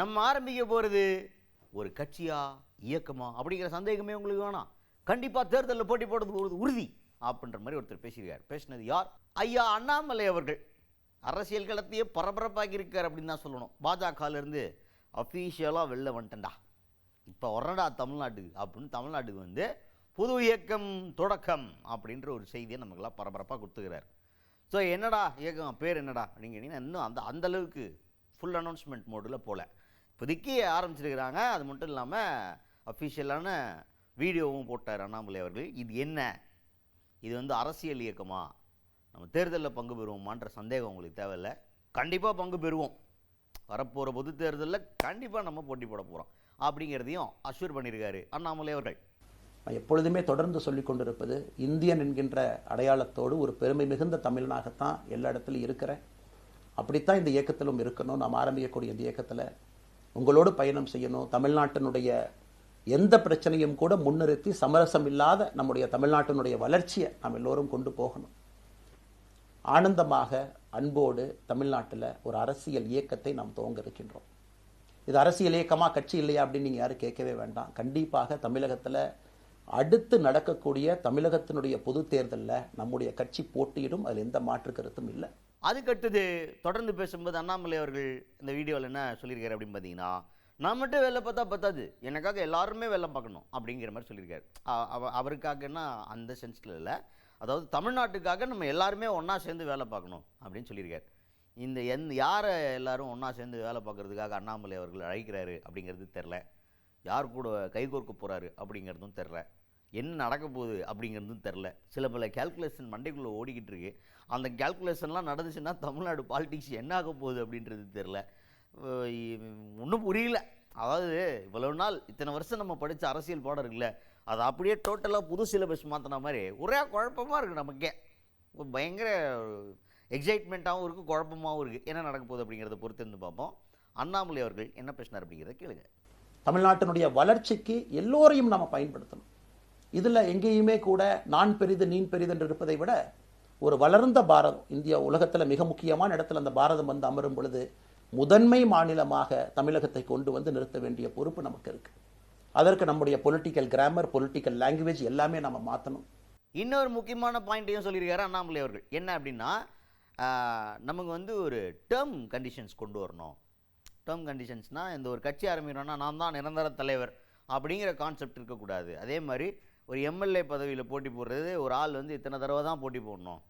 நம்ம ஆரம்பிக்க போகிறது ஒரு கட்சியா இயக்கமா அப்படிங்கிற சந்தேகமே உங்களுக்கு வேணாம். கண்டிப்பாக தேர்தலில் போட்டி போடுறது ஒரு உறுதி அப்படின்ற மாதிரி ஒருத்தர் பேசியிருக்கார். பேசினது யார்? ஐயா அண்ணாமலை அவர்கள். அரசியல் களத்தையே பரபரப்பாக்கி இருக்கார் அப்படின்னு தான் சொல்லணும். பாஜகலேருந்து அஃபீஷியலாக வெளில வந்துட்டேன்டா, இப்போ வரடா தமிழ்நாட்டுக்கு அப்படின்னு தமிழ்நாட்டுக்கு வந்து புது இயக்கம் தொடக்கம் அப்படின்ற ஒரு செய்தியை நமக்கெல்லாம் பரபரப்பாக கொடுத்துக்கிறார். ஸோ என்னடா இயக்கம், பேர் என்னடா அப்படின்னு கேட்டிங்கன்னா இன்னும் அந்த அளவுக்கு ஃபுல் அனௌன்ஸ்மெண்ட் மோடில் போல இப்போதைக்கு ஆரம்பிச்சிருக்கிறாங்க. அது மட்டும் இல்லாமல் அஃபிஷியலான வீடியோவும் போட்டார் அண்ணாமலை அவர்கள். இது என்ன, இது வந்து அரசியல் இயக்கமா, நம்ம தேர்தலில் பங்கு பெறுவோமான்ற சந்தேகம் உங்களுக்கு தேவையில்லை. கண்டிப்பாக பங்கு பெறுவோம். வரப்போகிற பொது தேர்தலில் கண்டிப்பாக நம்ம போட்டி போட போகிறோம் அப்படிங்கிறதையும் அஷ்யூர் பண்ணியிருக்காரு அண்ணாமலை அவர்கள். எப்பொழுதுமே தொடர்ந்து சொல்லிக் கொண்டிருப்பது, இந்தியன் என்கின்ற அடையாளத்தோடு ஒரு பெருமை மிகுந்த தமிழனாகத்தான் எல்லா இடத்துலையும் இருக்கிறேன். அப்படித்தான் இந்த இயக்கத்திலும் இருக்கணும். நாம் ஆரம்பிக்கக்கூடிய இந்த இயக்கத்தில் உங்களோடு பயணம் செய்யணும். தமிழ்நாட்டினுடைய எந்த பிரச்சனையும் கூட முன்னிறுத்தி சமரசம் இல்லாத நம்முடைய தமிழ்நாட்டினுடைய வளர்ச்சியை நாம் எல்லோரும் கொண்டு போகணும். ஆனந்தமாக அன்போடு தமிழ்நாட்டில் ஒரு அரசியல் இயக்கத்தை நாம் துவங்க இருக்கின்றோம். இது அரசியல் இயக்கமா, கட்சி இல்லையா அப்படின்னு நீங்கள் யாரும் கேட்கவே வேண்டாம். கண்டிப்பாக தமிழகத்தில் அடுத்து நடக்கக்கூடிய தமிழகத்தினுடைய பொது தேர்தலில் நம்முடைய கட்சி போட்டியிடும். அதில் எந்த மாற்று கருத்தும் இல்லை. அதுக்கடுத்தது தொடர்ந்து பேசும்போது அண்ணாமலை அவர்கள் இந்த வீடியோவில் என்ன சொல்லியிருக்காரு அப்படின்னு பார்த்தீங்கன்னா, நான் மட்டும் வேலை பார்த்தா பத்தாது, எனக்காக எல்லாருமே வேலை பார்க்கணும் அப்படிங்கிற மாதிரி சொல்லியிருக்காரு. அவருக்காகன்னா அந்த சென்ஸில் இல்லை, அதாவது தமிழ்நாட்டுக்காக நம்ம எல்லாருமே ஒன்றா சேர்ந்து வேலை பார்க்கணும் அப்படின்னு சொல்லியிருக்காரு. யாரை எல்லாரும் ஒன்றா சேர்ந்து வேலை பார்க்குறதுக்காக அண்ணாமலை அவர்கள் அழைக்கிறாரு அப்படிங்கிறது தெரில. யார் கூட கைகோர்க்க போகிறாரு அப்படிங்கிறதும் தெரில. என்ன நடக்க போகுது அப்படிங்கிறதும் தெரில. சில பல கேல்குலேஷன் மண்டைக்குள்ளே ஓடிக்கிட்டு இருக்கு. அந்த கேல்குலேஷன்லாம் நடந்துச்சுன்னா தமிழ்நாடு பாலிடிக்ஸ் என்ன ஆக போகுது அப்படின்றது தெரில. ஒன்றும் புரியல. அதாவது இவ்வளவு நாள் இத்தனை வருஷம் நம்ம படித்த அரசியல் பாடம் இருக்குல்ல, அது அப்படியே டோட்டலாக புது சிலபஸ் மாற்றின மாதிரி ஒரே குழப்பமாக இருக்குது. நமக்கே பயங்கர எக்ஸைட்மெண்ட்டாகவும் இருக்குது, குழப்பமாகவும் இருக்குது. என்ன நடக்க போகுது அப்படிங்கிறத பொறுத்து இருந்து பார்ப்போம். அண்ணாமலை அவர்கள் என்ன பேசினார் அப்படிங்கிறத கேளுங்க. தமிழ்நாட்டினுடைய வளர்ச்சிக்கு எல்லோரையும் நாம் பயன்படுத்தணும். இதில் எங்கேயுமே கூட நான் பெரிது நீன் பெரிது என்று இருப்பதை விட ஒரு வளர்ந்த பாரதம், இந்தியா உலகத்தில் மிக முக்கியமான இடத்துல அந்த பாரதம் வந்து அமரும் பொழுது முதன்மை மாநிலமாக தமிழகத்தை கொண்டு வந்து நிறுத்த வேண்டிய பொறுப்பு நமக்கு இருக்கு. அதற்கு நம்முடைய பொலிட்டிக்கல் கிராமர், பொலிட்டிக்கல் லாங்குவேஜ் எல்லாமே நம்ம மாற்றணும். இன்னொரு முக்கியமான பாயிண்ட்டையும் சொல்லியிருக்காரு அண்ணாமலை அவர்கள். என்ன அப்படின்னா, நமக்கு வந்து ஒரு டேர்ம் கண்டிஷன்ஸ் கொண்டு வரணும். டேர்ம் கண்டிஷன்ஸ்னால், இந்த ஒரு கட்சி ஆரம்பிக்கிறோன்னா நான் தான் நிரந்தர தலைவர் அப்படிங்கிற கான்செப்ட் இருக்கக்கூடாது. அதே மாதிரி ஒரு எம்எல்ஏ பதவியில் போட்டி போடுறது, ஒரு ஆள் வந்து இத்தனை தடவை தான் போட்டி போடணும்,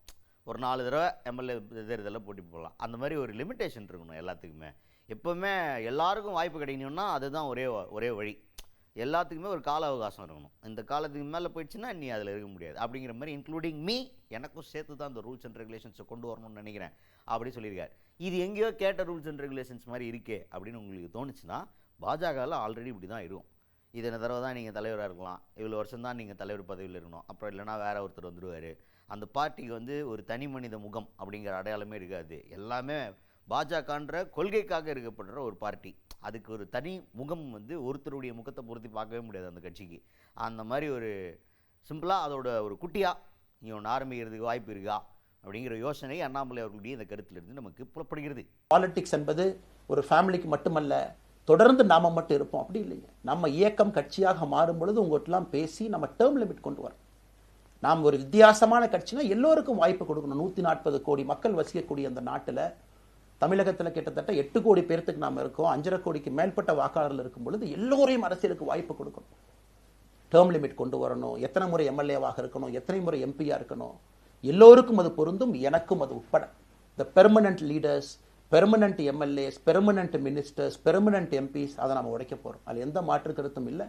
ஒரு 4 தடவை எம்எல்ஏ தேர்தலில் போட்டி போடலாம், அந்த மாதிரி ஒரு லிமிட்டேஷன் இருக்கணும் எல்லாத்துக்குமே. எப்போவுமே எல்லாருக்கும் வாய்ப்பு கிடைக்கணும்னா அதுதான் ஒரே வழி. எல்லாத்துக்குமே ஒரு கால அவகாசம் இருக்கணும். இந்த காலத்துக்கு மேலே போயிடுச்சுன்னா நீ அதில் இருக்க முடியாது அப்படிங்கிற மாதிரி, இன்க்ளூடிங் மீ, எனக்கும் சேர்த்து தான் அந்த ரூல்ஸ் அண்ட் ரெகுலேஷன்ஸை கொண்டு வரணும்னு நினைக்கிறேன் அப்படி சொல்லியிருக்காரு. இது எங்கேயோ கேட்ட ரூல்ஸ் அண்ட் ரெகுலேஷன்ஸ் மாதிரி இருக்கே அப்படின்னு உங்களுக்கு தோணுச்சுன்னா, பாஜகவில் ஆல்ரெடி இப்படி தான் இருக்கும். இத்தனை தடவை தான் நீங்கள் தலைவராக இருக்கலாம், இவ்வளோ வருஷம் தான் நீங்கள் தலைவர் பதவியில் இருக்கணும், அப்புறம் இல்லைனா வேற ஒருத்தர் வந்துடுவார். அந்த பார்ட்டிக்கு வந்து ஒரு தனி மனித முகம் அப்படிங்கிற அடையாளமே இருக்காது. எல்லாமே பாஜகன்ற கொள்கைக்காக இருக்கப்படுற ஒரு பார்ட்டி. அதுக்கு ஒரு தனி முகம் வந்து ஒருத்தருடைய முகத்தை பொருத்தி பார்க்கவே முடியாது அந்த கட்சிக்கு. அந்த மாதிரி ஒரு சிம்பிளாக அதோட ஒரு குட்டியாக நீ ஒன்று ஆரம்பிக்கிறதுக்கு வாய்ப்பு இருக்கா அப்படிங்கிற யோசனை அண்ணாமலை அவர்களுடைய இந்த கருத்திலிருந்து நமக்கு புலப்படுகிறது. பாலிடிக்ஸ் என்பது ஒரு ஃபேமிலிக்கு மட்டுமல்ல, தொடர்ந்து நாம மட்டும் இருப்போம் அப்படி இல்லைங்க. நம்ம இயக்கம் கட்சியாக மாறும் பொழுது உங்கள்கிட்டலாம் பேசி நம்ம டேர்ம் லிமிட் கொண்டு வரோம். நாம் ஒரு வித்தியாசமான கட்சினா எல்லோருக்கும் வாய்ப்பு கொடுக்கணும். 140 கோடி மக்கள் வசிக்கக்கூடிய அந்த நாட்டில், தமிழகத்தில் கிட்டத்தட்ட 8 கோடி பேர்த்துக்கு நாம் இருக்கோம். 5.5 கோடிக்கு மேற்பட்ட வாக்காளர்கள் இருக்கும் பொழுது எல்லோரையும் அரசியலுக்கு வாய்ப்பு கொடுக்கணும். டேர்ம் லிமிட் கொண்டு வரணும். எத்தனை முறை எம்எல்ஏவாக இருக்கணும், எத்தனை முறை எம்பியா இருக்கணும், எல்லோருக்கும் அது பொருந்தும், எனக்கும் அது உட்பட. The permanent leaders, permanent MLAs, permanent ministers, permanent MPs, அதை நம்ம உடைக்க போகிறோம். அதில் எந்த மாற்று கருத்தும் இல்லை.